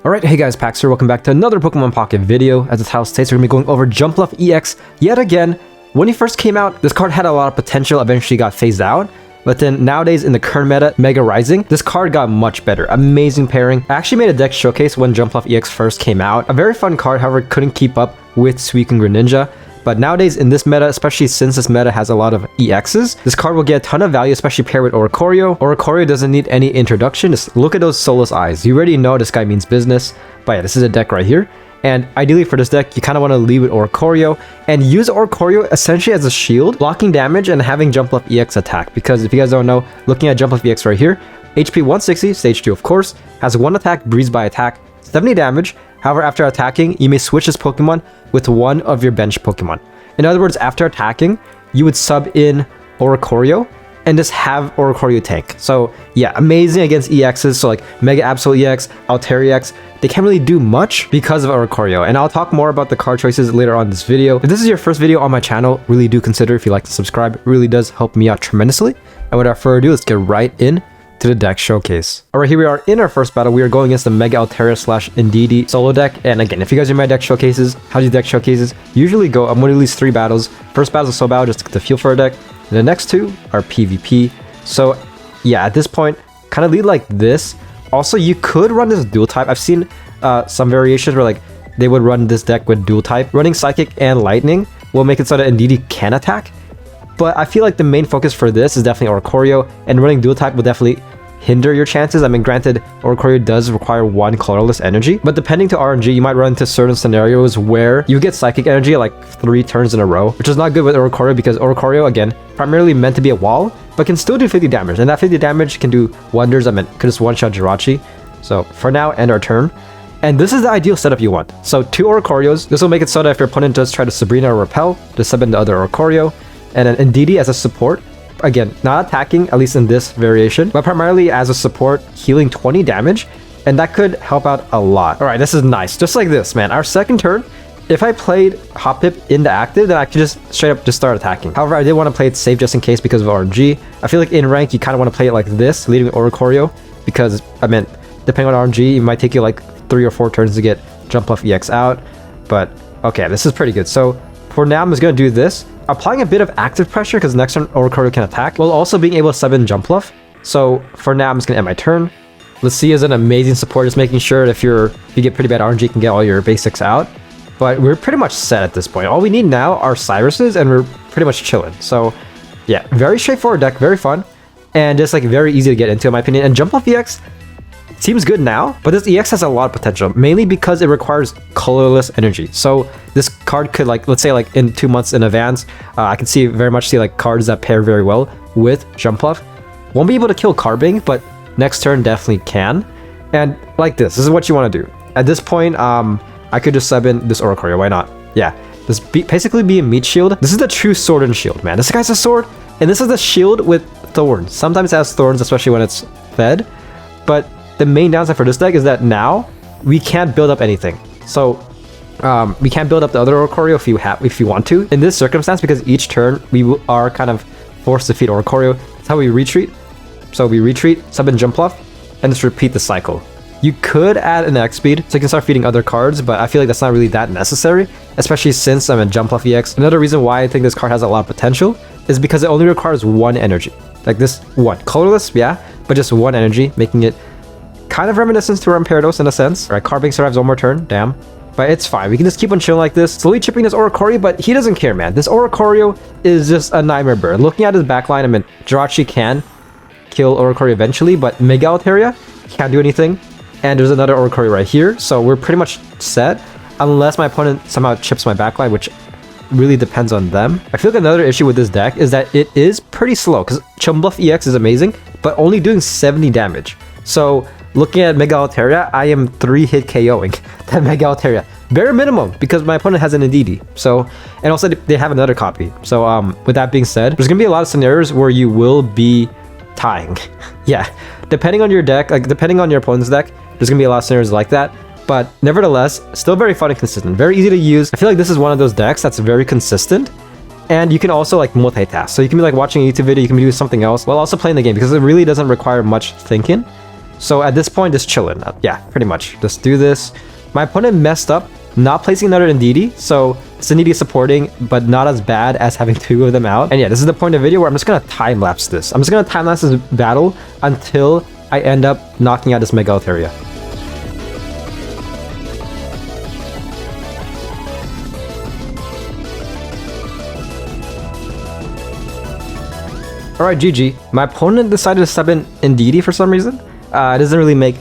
Alright, hey guys, Pax here, welcome back to another Pokemon Pocket video. As the title states, we're going to be going over Jumpluff EX yet again. When he first came out, this card had a lot of potential, eventually got phased out. But then nowadays in the current meta, Mega Rising, this card got much better. Amazing pairing. I actually made a deck showcase when Jumpluff EX first came out. A very fun card, however, couldn't keep up with Suicune Greninja. But nowadays in this meta, especially since this meta has a lot of EXs, this card will get a ton of value, especially paired with Wugtrio. Wugtrio doesn't need any introduction. Just look at those soulless eyes. You already know this guy means business. But yeah, this is a deck right here. And ideally for this deck, you kind of want to lead with Wugtrio and use Wugtrio essentially as a shield, blocking damage and having Jumpluff EX attack. Because if you guys don't know, looking at Jumpluff EX right here, HP 160, stage 2 of course, has 1 attack, breeze by attack, 70 damage. However, after attacking, you may switch this Pokemon with one of your bench Pokemon. In other words, after attacking, you would sub in Wugtrio and just have Wugtrio tank. So yeah, amazing against EXs. So like Mega Altaria Ex, Altaria Ex, they can't really do much because of Wugtrio. And I'll talk more about the card choices later on in this video. If this is your first video on my channel, really do consider if you like to subscribe. It really does help me out tremendously. And without further ado, let's get right in to the deck showcase. Alright, here we are in our first battle. We are going against the Mega Altaria / Indeedee solo deck. And again, if you guys are in my deck showcases, how do you deck showcases? Usually go, I'm going to release 3 battles. First battle is a solo battle just to get the feel for a deck. And the next 2 are PvP. So yeah, at this point, kind of lead like this. Also, you could run this dual type. I've seen some variations where like they would run this deck with dual type. Running Psychic and Lightning will make it so that Indeedee can attack. But I feel like the main focus for this is definitely Wugtrio, and running dual type will definitely hinder your chances. I mean, granted, Wugtrio does require 1 colorless energy, but depending to RNG, you might run into certain scenarios where you get psychic energy like 3 turns in a row, which is not good with Wugtrio because Wugtrio, again, primarily meant to be a wall, but can still do 50 damage, and that 50 damage can do wonders. I mean, could just one-shot Jirachi. So for now, end our turn. And this is the ideal setup you want. So 2 Wugtrios. This will make it so that if your opponent does try to Sabrina or Repel, just sub in the other Wugtrio. And then Indeedee as a support. Again, not attacking, at least in this variation, but primarily as a support, healing 20 damage. And that could help out a lot. Alright, this is nice. Just like this, man. Our second turn, if I played Hoppip into active, then I could just straight up just start attacking. However, I did want to play it safe just in case because of RNG. I feel like in rank, you kind of want to play it like this, leading with Wugtrio. Because, I mean, depending on RNG, it might take you like 3 or 4 turns to get Jumpluff EX out. But, okay, this is pretty good. So, for now, I'm just going to do this. Applying a bit of active pressure because next turn Wugtrio can attack, while also being able to sub in Jumpluff. So for now, I'm just gonna end my turn. Let's see is an amazing support, just making sure that if you get pretty bad RNG, you can get all your basics out. But we're pretty much set at this point. All we need now are Cyruses, and we're pretty much chilling. So yeah, very straightforward deck, very fun, and just like very easy to get into in my opinion. And Jumpluff EX seems good now, but this EX has a lot of potential, mainly because it requires colorless energy. So this card could, like, let's say like in 2 months in advance, I can very much see like cards that pair very well with Jumpluff. Won't be able to kill Carbing, but next turn definitely can. And like this is what you want to do. At this point, I could just sub in this Wugtrio, why not? Yeah, this basically be a meat shield. This is the true sword and shield, man. This guy's a sword, and this is the shield with thorns. Sometimes it has thorns, especially when it's fed, but the main downside for this deck is that now we can't build up anything. So we can't build up the other Wugtrio if you want to. In this circumstance, because each turn we are kind of forced to feed Wugtrio, that's how we retreat. So we retreat, sub in Jumpluff, and just repeat the cycle. You could add an X speed so you can start feeding other cards, but I feel like that's not really that necessary, especially since I'm in Jumpluff EX. Another reason why I think this card has a lot of potential is because it only requires 1 energy. Like this one. Colorless, yeah, but just 1 energy, making it kind of reminiscent to Rampardos in a sense. Alright, Carbing survives 1 more turn, damn. But it's fine, we can just keep on chilling like this, slowly chipping this Wugtrio, but he doesn't care, man. This Wugtrio is just a nightmare bird. Looking at his backline, I mean, Jirachi can kill Wugtrio eventually, but Mega Altaria can't do anything. And there's another Wugtrio right here, so we're pretty much set, unless my opponent somehow chips my backline, which really depends on them. I feel like another issue with this deck is that it is pretty slow, because Jumpluff EX is amazing, but only doing 70 damage. So looking at Mega Altaria, I am 3-hit KOing that Mega Altaria. Bare minimum, because my opponent has an Indeedee. So, and also they have another copy. So with that being said, there's going to be a lot of scenarios where you will be tying. Yeah, depending on your deck, like depending on your opponent's deck, there's going to be a lot of scenarios like that. But nevertheless, still very fun and consistent. Very easy to use. I feel like this is one of those decks that's very consistent. And you can also like multitask. So you can be like watching a YouTube video, you can be doing something else while also playing the game, because it really doesn't require much thinking. So at this point, just chilling. Yeah, pretty much. Just do this. My opponent messed up not placing another Indeedee, so it's Indeedee supporting, but not as bad as having 2 of them out. And yeah, this is the point of the video where I'm just gonna time-lapse this. I'm just gonna time-lapse this battle until I end up knocking out this Mega Altaria. Alright, GG. My opponent decided to sub in Indeedee for some reason. It doesn't really make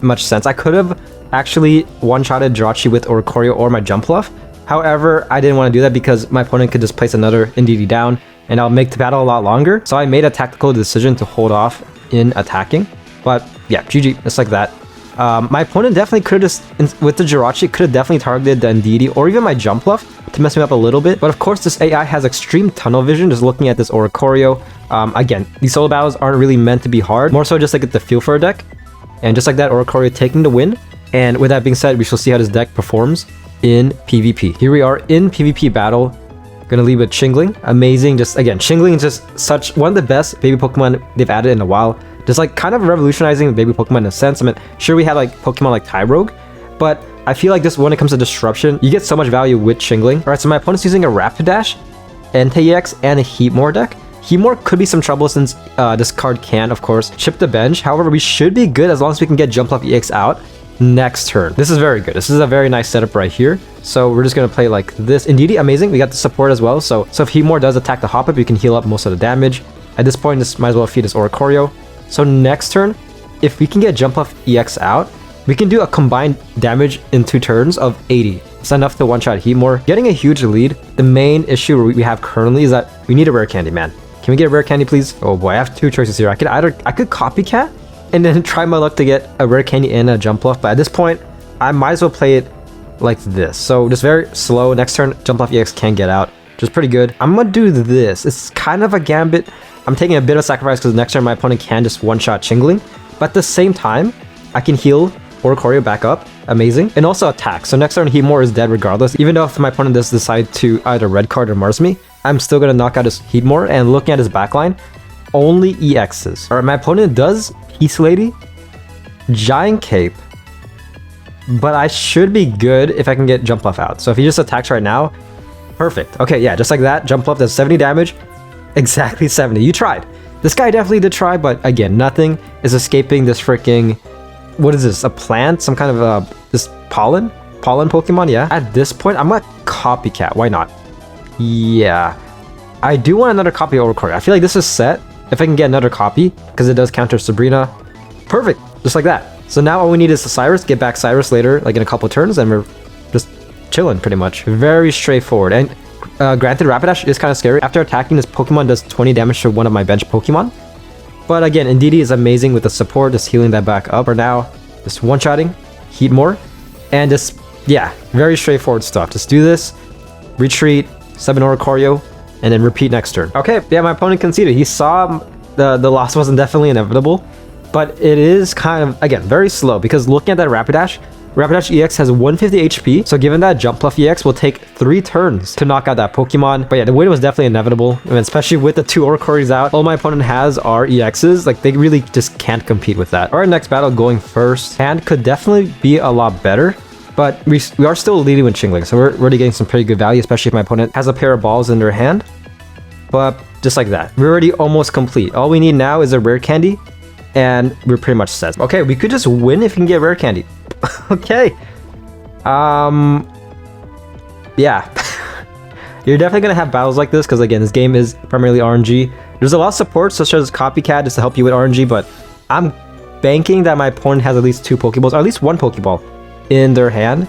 much sense. I could have actually one-shotted Jirachi with Wugtrio or my Jumpluff. However, I didn't want to do that because my opponent could just place another Indeedee down and I'll make the battle a lot longer. So I made a tactical decision to hold off in attacking. But yeah, GG, just like that. My opponent definitely could have just, with the Jirachi, could have definitely targeted the Indeedee or even my Jumpluff to mess me up a little bit. But of course, this AI has extreme tunnel vision just looking at this Wugtrio. Again, these solo battles aren't really meant to be hard. More so just like get the feel for a deck. And just like that, Wugtrio taking the win. And with that being said, we shall see how this deck performs in PvP. Here we are in PvP battle. Gonna lead with Chingling. Amazing. Just again, Chingling is just such one of the best baby Pokemon they've added in a while. Just like kind of revolutionizing the baby Pokemon in a sense. I mean, sure we had like Pokemon like Tyrogue, but I feel like just when it comes to disruption, you get so much value with Chingling. Alright, so my opponent's using a Rapidash, Ex, and a Heatmor deck. Heatmor could be some trouble since this card can, of course, chip the bench. However, we should be good as long as we can get Jumpluff EX out next turn. This is very good. This is a very nice setup right here. So we're just gonna play like this. Indeedee, amazing. We got the support as well. So if Heatmor does attack the hop up, you can heal up most of the damage. At this point, this might as well feed this Wugtrio. So next turn, if we can get Jumpluff EX out, we can do a combined damage in 2 turns of 80. It's enough to one-shot Heatmor. Getting a huge lead. The main issue we have currently is that we need a rare candy, man. Can we get a rare candy, please? Oh boy, I have 2 choices here. I could copycat and then try my luck to get a rare candy and a Jumpluff. But at this point, I might as well play it like this. So just very slow. Next turn, Jumpluff EX can get out, which is pretty good. I'm gonna do this. It's kind of a gambit. I'm taking a bit of sacrifice because next turn my opponent can just one-shot Chingling. But at the same time, I can heal Wugtrio back up. Amazing. And also attack. So next turn, Heatmor is dead regardless. Even though if my opponent does decide to either red card or Mars me, I'm still going to knock out his Heatmor. And looking at his backline, only EXs. Alright, my opponent does Peace Lady, Giant Cape, but I should be good if I can get Jumpluff out. So if he just attacks right now, perfect. Okay, yeah, just like that. Jumpluff does 70 damage. Exactly 70. You tried. This guy definitely did try, but again, nothing is escaping this freaking... What is this? A plant? Some kind of this pollen Pokemon? Yeah. At this point, I'm gonna copycat. Why not? Yeah. I do want another copy of Wugtrio. I feel like this is set if I can get another copy because it does counter Sabrina. Perfect. Just like that. So now all we need is the Cyrus. Get back Cyrus later, like in a couple turns, and we're just chilling pretty much. Very straightforward. And granted, Rapidash is kind of scary. After attacking, this Pokemon does 20 damage to one of my bench Pokemon. But again, Indeedee is amazing with the support, just healing that back up. For now, just one-shotting, Heatmor, and just, yeah, very straightforward stuff. Just do this, retreat, summon Wugtrio, and then repeat next turn. Okay, yeah, my opponent conceded. He saw the loss wasn't definitely inevitable, but it is kind of, again, very slow because looking at that Rapidash EX has 150 HP, so given that Jumpluff EX will take 3 turns to knock out that Pokemon. But yeah, the win was definitely inevitable, I mean, especially with the 2 Wugtrios out. All my opponent has are EXs, like they really just can't compete with that. Our next battle going first, hand could definitely be a lot better, but we are still leading with Chingling, so we're already getting some pretty good value, especially if my opponent has a pair of balls in their hand. But just like that, we're already almost complete. All we need now is a rare candy, and we're pretty much set. Okay, we could just win if we can get rare candy. Okay. Yeah. You're definitely gonna have battles like this because again, this game is primarily RNG. There's a lot of support such as Copycat just to help you with RNG, but I'm banking that my opponent has at least 2 Pokeballs, or at least 1 Pokeball in their hand.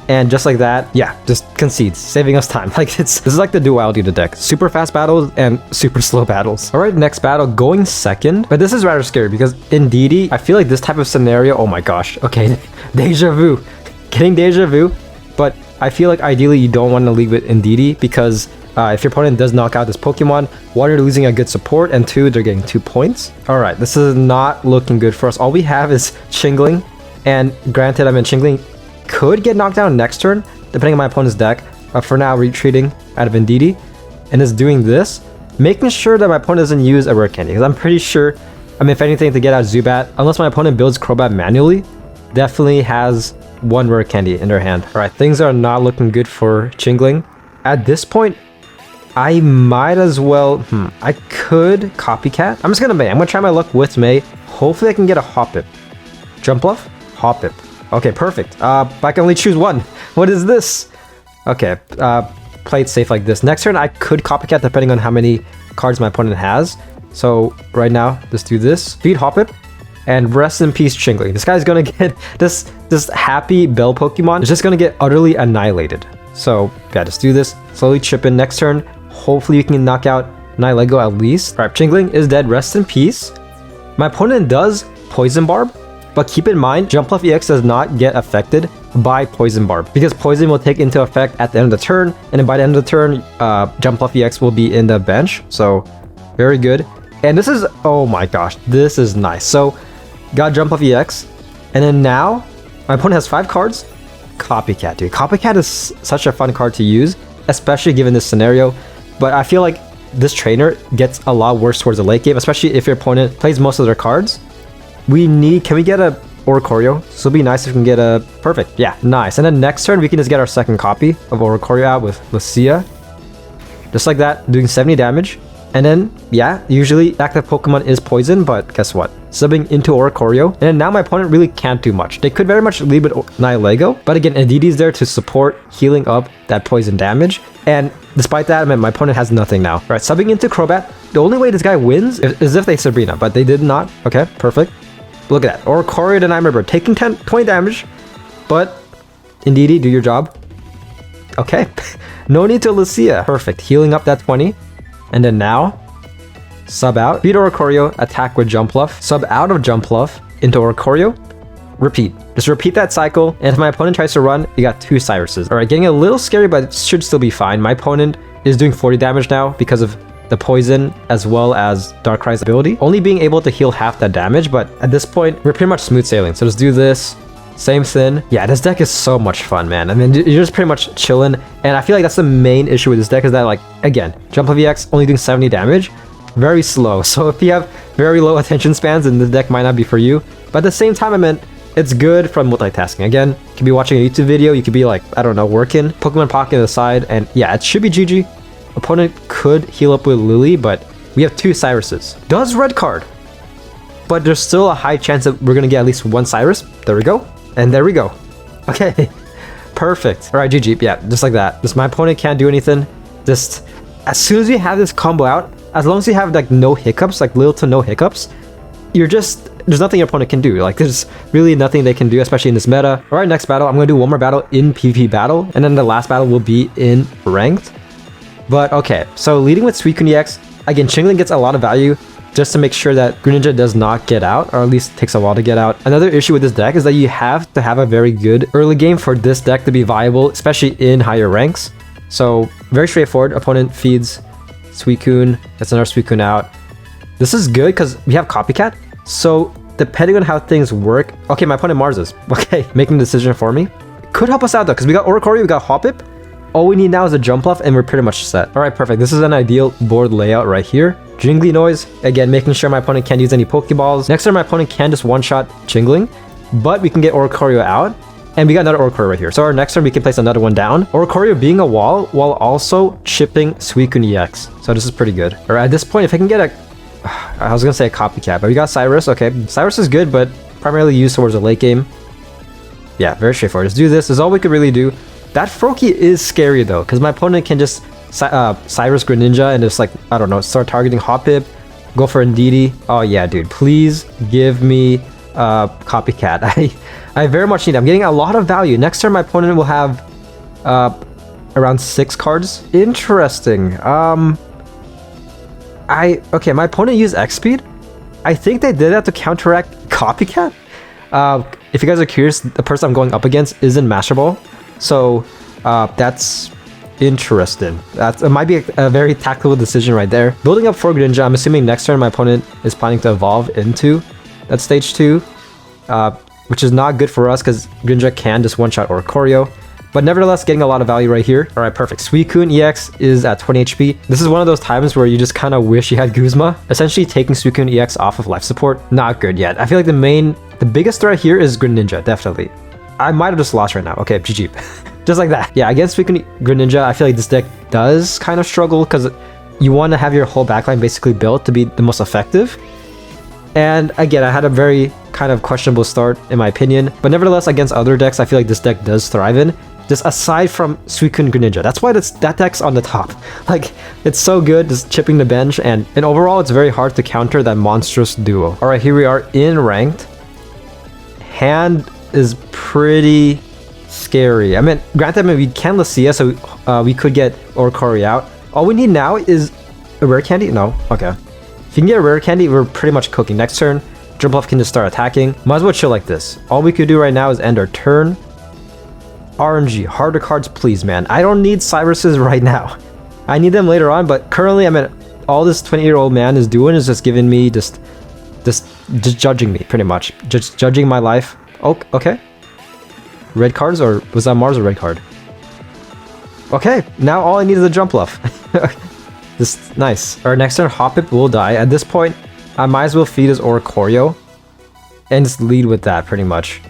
And just like that, yeah, just concedes, saving us time. Like this is like the duality of the deck. Super fast battles and super slow battles. All right, next battle, going second. But this is rather scary because Indeedee, I feel like this type of scenario, oh my gosh. Okay, deja vu. Getting deja vu. But I feel like ideally you don't want to lead with Indeedee because if your opponent does knock out this Pokemon, 1, you're losing a good support, and 2, they're getting 2 points. All right, this is not looking good for us. All we have is Chingling. And granted, I mean, Chingling could get knocked down next turn, depending on my opponent's deck. But for now, retreating out of Indeedee and is doing this, making sure that my opponent doesn't use a rare candy, because I'm pretty sure I mean, if anything, to get out Zubat, unless my opponent builds Crobat manually, definitely has one rare candy in their hand. All right, things are not looking good for Chingling. At this point, I might as well, I could Copycat. I'm just gonna May. I'm gonna try my luck with May. Hopefully I can get a Hoppip. Jumpluff? Hoppip. Okay, perfect. But I can only choose one. What is this? Okay, play it safe like this. Next turn, I could Copycat depending on how many cards my opponent has. So right now, let's do this. Feed Hoppip. And rest in peace, Chingling. This guy's gonna get this happy Bell Pokemon is just gonna get utterly annihilated. So yeah, just do this. Slowly chip in next turn. Hopefully you can knock out Nihilego at least. Alright, Chingling is dead. Rest in peace. My opponent does Poison Barb, but keep in mind, Jumpluff EX does not get affected by Poison Barb because Poison will take into effect at the end of the turn, and then by the end of the turn, Jumpluff EX will be in the bench. So very good. And this is, oh my gosh, this is nice. So got Jumpluff EX, and then now my opponent has 5 cards. Copycat, dude. Copycat is such a fun card to use, especially given this scenario. But I feel like this trainer gets a lot worse towards the late game, especially if your opponent plays most of their cards. Can we get a Oricorio? This will be nice if we can get a perfect. Yeah, nice. And then next turn, we can just get our second copy of Oricorio out with Lucia. Just like that, doing 70 damage. And then, yeah, usually active Pokemon is poison, but guess what? Subbing into Oricorio. And then now my opponent really can't do much. They could very much leave with Nihilego, but again, Adidi's there to support healing up that poison damage. And despite that, I mean, my opponent has nothing now. All right, subbing into Crobat. The only way this guy wins is if they Sabrina, but they did not. Okay, perfect. Look at that. Oricorio, then I remember taking 20 damage, but Indeedee, do your job. Okay, no need to Lucia. Perfect, healing up that 20. And then now, sub out, beat Oricorio, attack with Jumpluff, sub out of Jumpluff into Oricorio, repeat. Just repeat that cycle, and if my opponent tries to run, you got 2 Cyruses. Alright, getting a little scary, but it should still be fine. My opponent is doing 40 damage now because of the poison as well as Darkrai's ability. Only being able to heal half that damage, but at this point, we're pretty much smooth sailing. So let's do this. Same thing. Yeah, this deck is so much fun, man. I mean, you're just pretty much chilling. And I feel like that's the main issue with this deck is that, like, again, Jumpluff EX only doing 70 damage. Very slow. So if you have very low attention spans, then the deck might not be for you. But at the same time, I mean, it's good from multitasking. Again, you could be watching a YouTube video. You could be, like, I don't know, working. Pokemon Pocket aside. And yeah, it should be GG. Opponent could heal up with Lily, but we have 2 Cyruses. Does red card. But there's still a high chance that we're going to get at least 1 Cyrus. There we go. And there we go. Okay, perfect. All right, GG. Yeah, just like that. Just my opponent can't do anything. Just as soon as you have this combo out, as long as you have like no hiccups, like little to no hiccups, there's nothing your opponent can do. Like there's really nothing they can do, especially in this meta. All right, next battle. I'm going to do one more battle in PvP battle, and then the last battle will be in ranked. But okay, so leading with Suicune Ex, again, Chingling gets a lot of value just to make sure that Greninja does not get out, or at least takes a while to get out. Another issue with this deck is that you have to have a very good early game for this deck to be viable, especially in higher ranks. So very straightforward. Opponent feeds Suicune, gets another Suicune out. This is good because we have Copycat. So depending on how things work, okay, my opponent Marses. Okay, making the decision for me. Could help us out though, because we got Oricorio, we got Hoppip. All we need now is a Jumpluff, and we're pretty much set. All right, perfect. This is an ideal board layout right here. Jingly noise, again, making sure my opponent can't use any Pokeballs. Next turn, my opponent can just one-shot Jingling, but we can get Oricorio out, and we got another Oricorio right here. So our next turn, we can place another one down. Oricorio being a wall, while also chipping Suicune Ex. So this is pretty good. All right, at this point, if I can get I was gonna say a Copycat, but we got Cyrus. Okay, Cyrus is good, but primarily used towards the late game. Yeah, very straightforward. Let's do this. This is all we could really do. That Froakie is scary though, because my opponent can just Cyrus Greninja and just like, I don't know, start targeting Hoppip, go for Indeedee. Oh yeah, dude, please give me Copycat. I very much need it. I'm getting a lot of value. Next turn, my opponent will have around 6 cards. Interesting. Okay, my opponent used X Speed. I think they did that to counteract Copycat. If you guys are curious, the person I'm going up against is in Master Ball. So that's interesting. It might be a very tactical decision right there. Building up for Greninja, I'm assuming next turn my opponent is planning to evolve into that stage 2, which is not good for us because Greninja can just one-shot Oricorio. but nevertheless getting a lot of value right here. All right, perfect. Suicune EX is at 20 HP. This is one of those times where you just kind of wish you had Guzma. Essentially taking Suicune EX off of life support, not good yet. I feel like the biggest threat here is Greninja, definitely. I might have just lost right now. Okay, GG. Just like that. Yeah, against Suicune Greninja, I feel like this deck does kind of struggle because you want to have your whole backline basically built to be the most effective. And again, I had a very kind of questionable start in my opinion, but nevertheless against other decks, I feel like this deck does thrive in. Just aside from Suicune Greninja, that's why that deck's on the top. Like, it's so good, just chipping the bench, and overall, it's very hard to counter that monstrous duo. All right, here we are in ranked. Hand is pretty scary. I mean, granted, we can Lucia, so we could get Oricorio out. All we need now is a rare candy. No, okay. If you can get a rare candy, we're pretty much cooking. Next turn, Jumpluff can just start attacking. Might as well chill like this. All we could do right now is end our turn. RNG, harder cards, please, man. I don't need Cyruses right now. I need them later on, but currently, I mean, all this 20-year-old man is doing is just giving me just judging me, pretty much. Just judging my life. Oh, okay. Red cards, or was that Mars or red card? Okay, now all I need is a Jumpluff. This nice. Our next turn, Hoppip will die. At this point, I might as well feed his Oricorio and just lead with that, pretty much.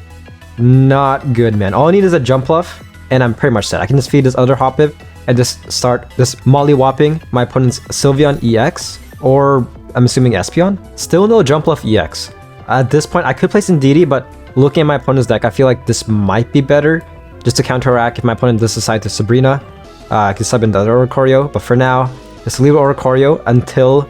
Not good, man. All I need is a Jumpluff, and I'm pretty much set. I can just feed this other Hoppip and just start this mollywhopping my opponent's Sylveon EX, or I'm assuming Espeon. Still no Jumpluff EX. At this point, I could place Indeedee, but looking at my opponent's deck, I feel like this might be better, just to counteract if my opponent does decide to Sabrina. I can sub in the other Oricorio, but for now, just leave Oricorio until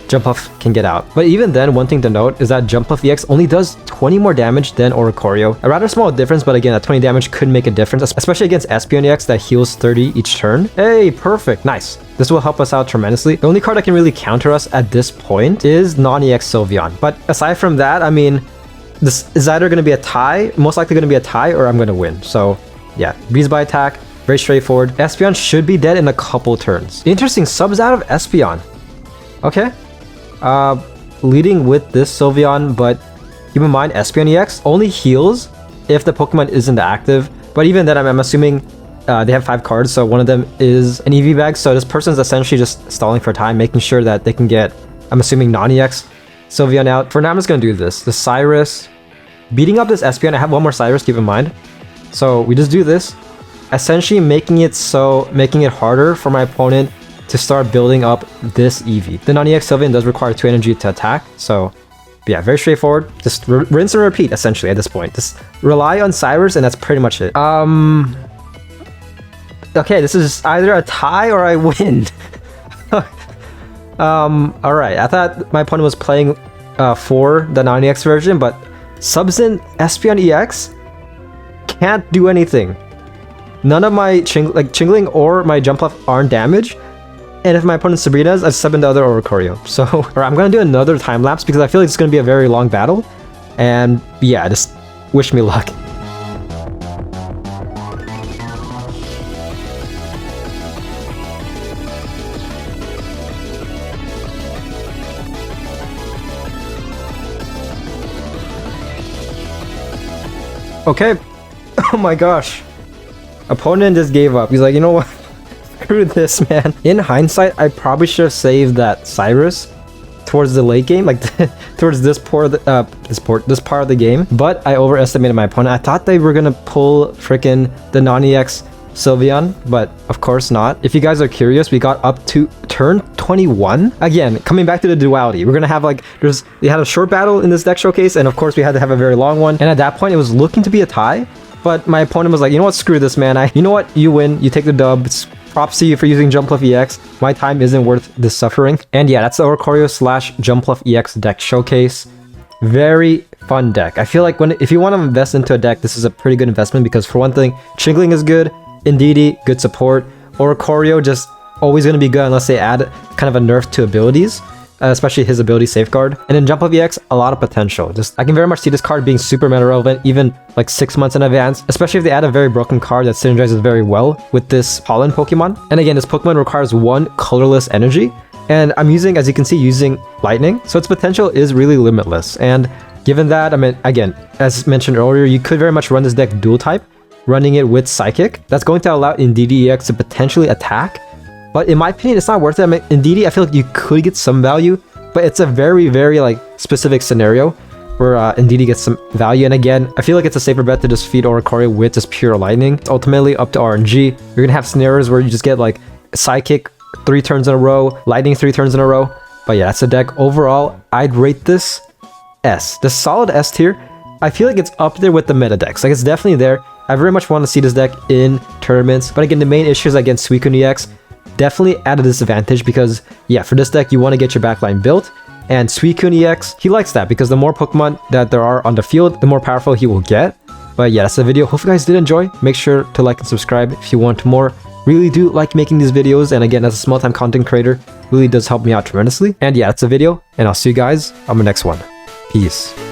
Jumpluff can get out. But even then, one thing to note is that Jumpluff EX only does 20 more damage than Oricorio. A rather small difference, but again, that 20 damage could make a difference, especially against Espeon Ex that heals 30 each turn. Hey, perfect, nice. This will help us out tremendously. The only card that can really counter us at this point is non-EX Sylveon. But aside from that, I mean, this is either going to be a tie, most likely going to be a tie, or I'm going to win. So yeah, Breeze by attack, very straightforward. Espeon should be dead in a couple turns. Interesting, subs out of Espeon. Okay. Leading with this Sylveon, but keep in mind, Espeon EX only heals if the Pokemon isn't active. But even then, I'm assuming they have 5 cards, so one of them is an EV bag. So this person's essentially just stalling for time, making sure that they can get, I'm assuming, non-EX Sylveon out. For now, I'm just going to do this. The Cyrus, beating up this Espeon. I have one more Cyrus, keep in mind. So we just do this, essentially making it harder for my opponent to start building up this Eevee. The non-EX Sylveon does require 2 energy to attack, so yeah, very straightforward. Just rinse and repeat, essentially, at this point. Just rely on Cyrus, and that's pretty much it. Okay, this is either a tie or I win. Alright, I thought my opponent was playing for the non-EX version, but subs in Espeon EX can't do anything. None of my Chingling or my Jumpluff aren't damaged. And if my opponent's Sabrina's, I've subbed in the other Oricorio. So, alright, I'm gonna do another time lapse because I feel like it's gonna be a very long battle. And yeah, just wish me luck. Okay. Oh my gosh. Opponent just gave up. He's like, you know what? Screw this, man. In hindsight, I probably should have saved that Cyrus towards the late game, like towards this part of the game. But I overestimated my opponent. I thought they were gonna pull freaking the non-EX Sylveon, but of course not. If you guys are curious, we got up to turn 21. Again, coming back to the duality, we're gonna have we had a short battle in this deck showcase, and of course we had to have a very long one. And at that point, it was looking to be a tie, but my opponent was like, you know what, screw this, man. You know what, you win, you take the dub. It's props to you for using Jumpluff EX. My time isn't worth this suffering. And yeah, that's the Oricorio / Jumpluff EX deck showcase. Very fun deck. I feel like if you want to invest into a deck, this is a pretty good investment because for one thing, Chingling is good, Indeedee, good support, Oricorio just always going to be good unless they add kind of a nerf to abilities, especially his ability Safeguard. And in Jumpluff EX, a lot of potential. I can very much see this card being super meta relevant, even like 6 months in advance, especially if they add a very broken card that synergizes very well with this Pollen Pokemon. And again, this Pokemon requires 1 colorless energy, and I'm using, as you can see, using Lightning, so its potential is really limitless. And given that, I mean, again, as mentioned earlier, you could very much run this deck dual type, running it with Psychic. That's going to allow Indeedee EX to potentially attack. But in my opinion, it's not worth it. I mean, Indeedee, I feel like you could get some value, but it's a very, very like specific scenario where Indeedee gets some value. And again, I feel like it's a safer bet to just feed Oricorio with just pure lightning. It's ultimately up to RNG. You're gonna have scenarios where you just get like Psychic 3 turns in a row, lightning 3 turns in a row. But yeah, that's a deck. Overall, I'd rate this S. The solid S tier. I feel like it's up there with the meta decks. Like, it's definitely there. I very much want to see this deck in tournaments. But again, the main issue is against Suicune Ex. Definitely at a disadvantage because, yeah, for this deck, you want to get your backline built. And Suicune Ex, he likes that because the more Pokemon that there are on the field, the more powerful he will get. But yeah, that's the video. Hope you guys did enjoy. Make sure to like and subscribe if you want more. Really do like making these videos. And again, as a small-time content creator, really does help me out tremendously. And yeah, that's the video. And I'll see you guys on the next one. Peace.